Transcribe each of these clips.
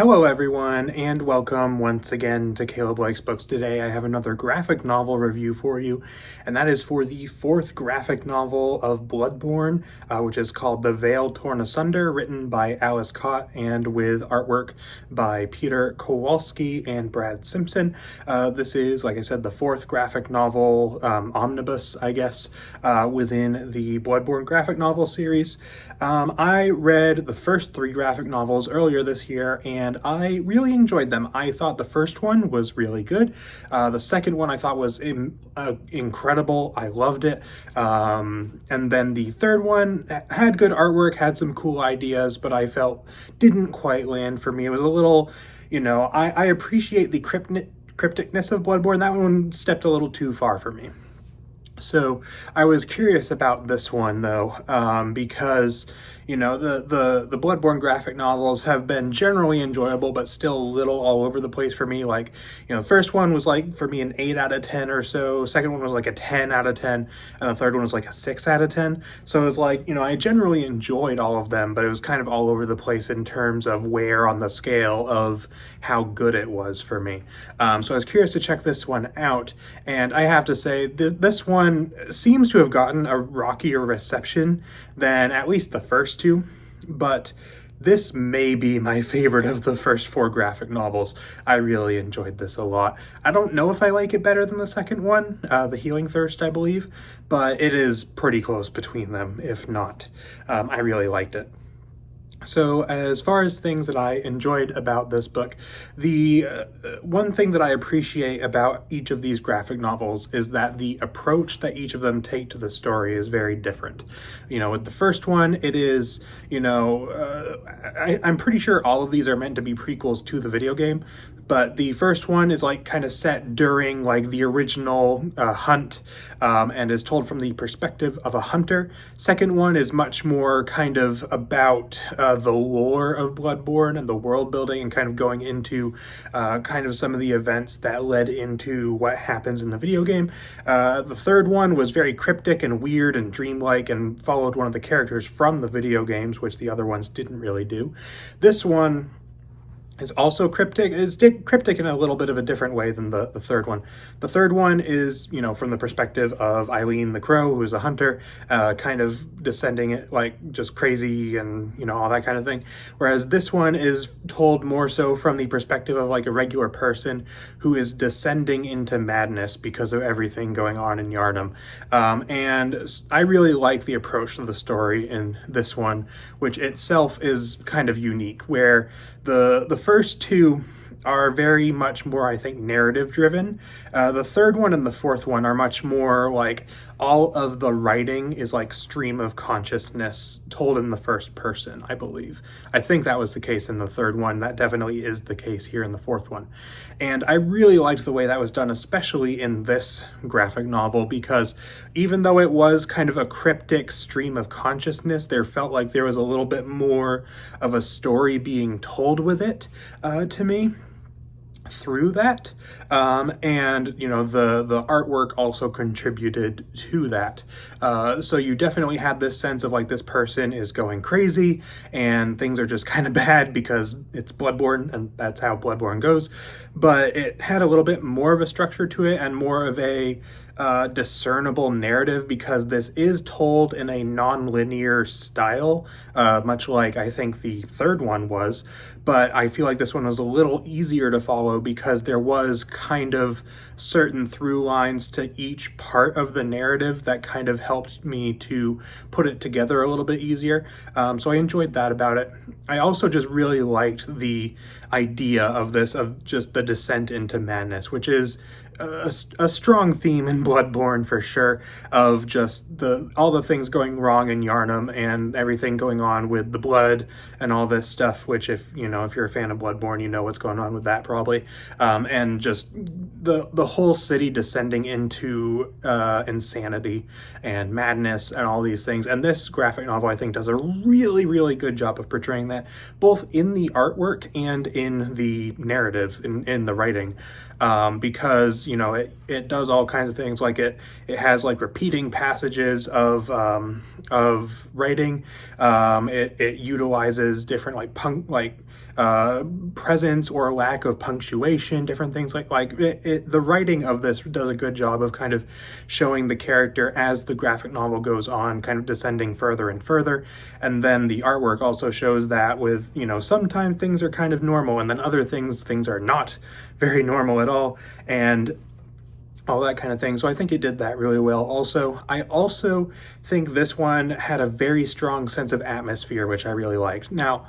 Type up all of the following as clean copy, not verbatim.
Hello everyone, and welcome once again to Caleb Likes Books. Today I have another graphic novel review for you, and that is for the fourth graphic novel of Bloodborne, which is called The Veil Torn Asunder, written by Alice and with artwork by Peter Kowalski and Brad Simpson. This is, like I said, the fourth graphic novel omnibus, I guess, within the Bloodborne graphic novel series. I read the first three graphic novels earlier this year, and I really enjoyed them. I thought the first one was really good. The second one I thought was incredible. I loved it. And then the third one had good artwork, had some cool ideas, but I felt didn't quite land for me. It was a little, I appreciate the crypticness of Bloodborne. That one stepped a little too far for me. So I was curious about this one though, because the Bloodborne graphic novels have been generally enjoyable, but still a little all over the place for me. Like, the first one was like for me an 8 out of 10 or so. Second one was like a 10 out of 10, and the third one was like a 6 out of 10. So it was like, I generally enjoyed all of them, but it was kind of all over the place in terms of where on the scale of how good it was for me. So I was curious to check this one out, and I have to say this one seems to have gotten a rockier reception than at least the first two, but this may be my favorite of the first four graphic novels. I really enjoyed this a lot. I don't know if I like it better than the second one, The Healing Thirst, I believe, but it is pretty close between them, if not. I really liked it. So as far as things that I enjoyed about this book, the one thing that I appreciate about each of these graphic novels is that the approach that each of them take to the story is very different. With the first one, it is, I'm pretty sure all of these are meant to be prequels to the video game, but the first one is like kind of set during like the original hunt, and is told from the perspective of a hunter. Second one is much more kind of about the lore of Bloodborne and the world building, and kind of going into kind of some of the events that led into what happens in the video game. The third one was very cryptic and weird and dreamlike, and followed one of the characters from the video games, which the other ones didn't really do. This one is also cryptic. It's cryptic in a little bit of a different way than the third one. The third one is, from the perspective of Eileen the Crow, who's a hunter, kind of descending it like just crazy and, all that kind of thing. Whereas this one is told more so from the perspective of like a regular person who is descending into madness because of everything going on in Yharnam. And I really like the approach to the story in this one, which itself is kind of unique, where the first two are very much more, I think, narrative driven. The third one and the fourth one are much more like all of the writing is like stream of consciousness told in the first person, I believe. I think that was the case in the third one. That definitely is the case here in the fourth one. And I really liked the way that was done, especially in this graphic novel, because even though it was kind of a cryptic stream of consciousness, there felt like there was a little bit more of a story being told with it, to me, through that. And the artwork also contributed to that. So you definitely had this sense of like this person is going crazy and things are just kind of bad because it's Bloodborne and that's how Bloodborne goes. But it had a little bit more of a structure to it and more of a discernible narrative, because this is told in a non-linear style, much like I think the third one was, but I feel like this one was a little easier to follow because there was kind of certain through lines to each part of the narrative that kind of helped me to put it together a little bit easier. So I enjoyed that about it. I also just really liked the idea of this, of just the descent into madness, which is a strong theme in Bloodborne for sure, of just all the things going wrong in Yharnam and everything going on with the blood and all this stuff, which if you're a fan of Bloodborne, you know what's going on with that probably. And just the whole city descending into insanity and madness and all these things. And this graphic novel, I think, does a really, really good job of portraying that, both in the artwork and in the narrative, in the writing. because, you know, it does all kinds of things. Like it has like repeating passages of writing. It utilizes different presence or lack of punctuation, different things the writing of this does a good job of kind of showing the character as the graphic novel goes on, kind of descending further and further. And then the artwork also shows that with, you know, sometimes things are kind of normal, and then other things are not very normal at all, and all that kind of thing. So I think it did that really well. Also, I also think this one had a very strong sense of atmosphere, which I really liked. Now,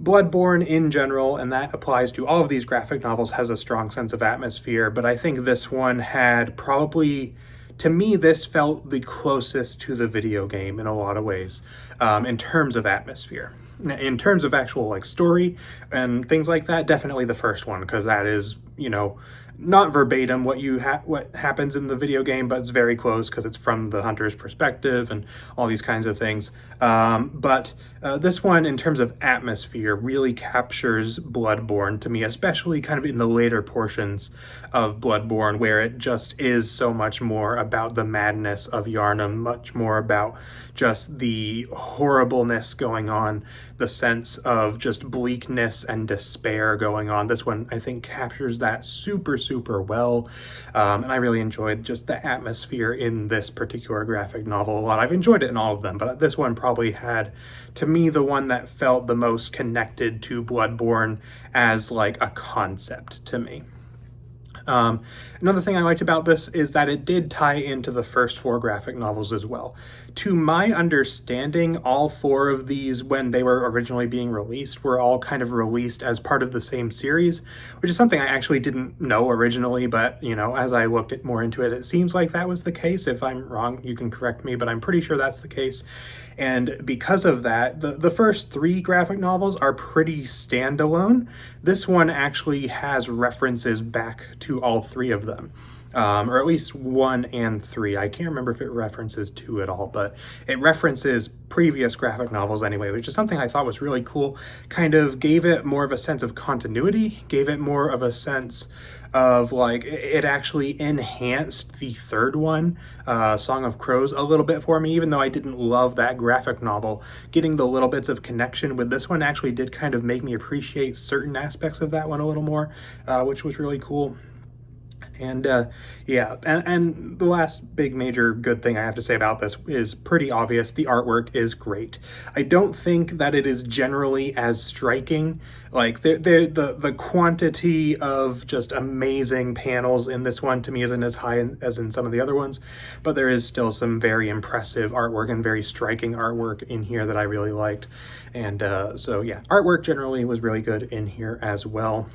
Bloodborne in general, and that applies to all of these graphic novels, has a strong sense of atmosphere, but I think this one had probably, to me, this felt the closest to the video game in a lot of ways, in terms of atmosphere. In terms of actual like story and things like that, definitely the first one, because that is, you know, not verbatim what happens in the video game, but it's very close because it's from the hunter's perspective and all these kinds of things. But this one, in terms of atmosphere, really captures Bloodborne to me, especially kind of in the later portions of Bloodborne, where it just is so much more about the madness of Yharnam, much more about just the horribleness going on, the sense of just bleakness and despair going on. This one, I think, captures that super, super well. And I really enjoyed just the atmosphere in this particular graphic novel a lot. I've enjoyed it in all of them, but this one probably had, to me, the one that felt the most connected to Bloodborne as like a concept to me. Another thing I liked about this is that it did tie into the first 4 graphic novels as well. To my understanding, all 4 of these, when they were originally being released, were all kind of released as part of the same series, which is something I actually didn't know originally, but, you know, as I looked more into it, it seems like that was the case. If I'm wrong, you can correct me, but I'm pretty sure that's the case. And because of that, the first 3 graphic novels are pretty standalone. This one actually has references back to all 3 of them. Or at least 1 and 3. I can't remember if it references 2 at all, but it references previous graphic novels anyway, which is something I thought was really cool. Kind of gave it more of a sense of continuity, gave it more of a sense of like, it actually enhanced the third one, Song of Crows, a little bit for me, even though I didn't love that graphic novel. Getting the little bits of connection with this one actually did kind of make me appreciate certain aspects of that one a little more, which was really cool. And yeah, and the last big major good thing I have to say about this is pretty obvious. The artwork is great. I don't think that it is generally as striking. Like the quantity of just amazing panels in this one to me isn't as high as in some of the other ones, but there is still some very impressive artwork and very striking artwork in here that I really liked. And so yeah, artwork generally was really good in here as well.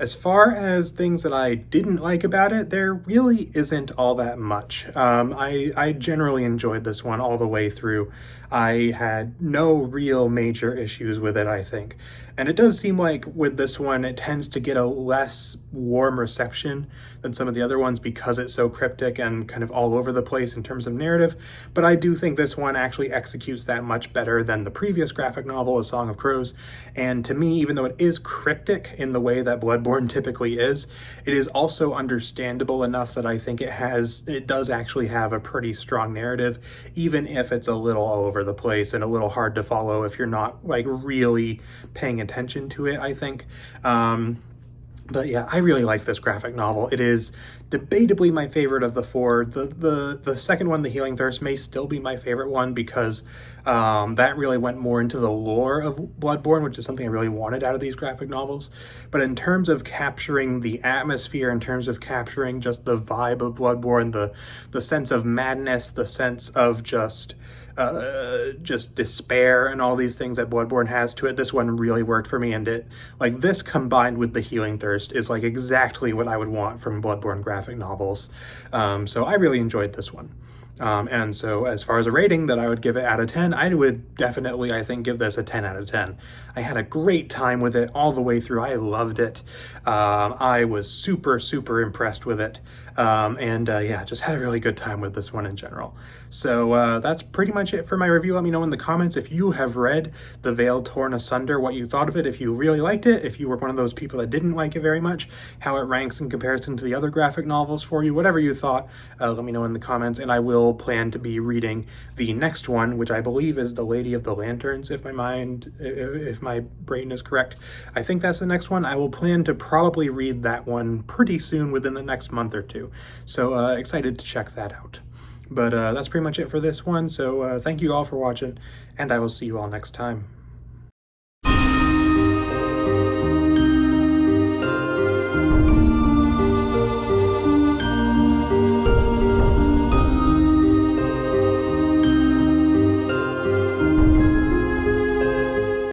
As far as things that I didn't like about it, there really isn't all that much. I generally enjoyed this one all the way through. I had no real major issues with it, I think. And it does seem like with this one, it tends to get a less warm reception than some of the other ones because it's so cryptic and kind of all over the place in terms of narrative. But I do think this one actually executes that much better than the previous graphic novel, A Song of Crows. And to me, even though it is cryptic in the way that Bloodborne typically is, it is also understandable enough that I think it does actually have a pretty strong narrative, even if it's a little all over the place and a little hard to follow if you're not like really paying attention to it, I think. But yeah, I really like this graphic novel. It is debatably my favorite of the 4. The second one, The Healing Thirst, may still be my favorite one because that really went more into the lore of Bloodborne, which is something I really wanted out of these graphic novels. But in terms of capturing the atmosphere, in terms of capturing just the vibe of Bloodborne, the sense of madness, the sense of just despair and all these things that Bloodborne has to it, this one really worked for me. And it, like, this combined with The Healing Thirst is like exactly what I would want from Bloodborne graphic novels. So I really enjoyed this one. And so as far as a rating that I would give it out of 10, I would definitely, I think, give this a 10 out of 10. I had a great time with it all the way through. I loved it. I was super, super impressed with it. Yeah, just had a really good time with this one in general. So that's pretty much it for my review. Let me know in the comments if you have read The Veil Torn Asunder, what you thought of it, if you really liked it, if you were one of those people that didn't like it very much, how it ranks in comparison to the other graphic novels for you, whatever you thought, let me know in the comments, and I will plan to be reading the next one, which I believe is The Lady of the Lanterns, if my brain is correct. I think that's the next one. I will plan to probably read that one pretty soon, within the next month or two. So excited to check that out. But that's pretty much it for this one. So thank you all for watching, and I will see you all next time.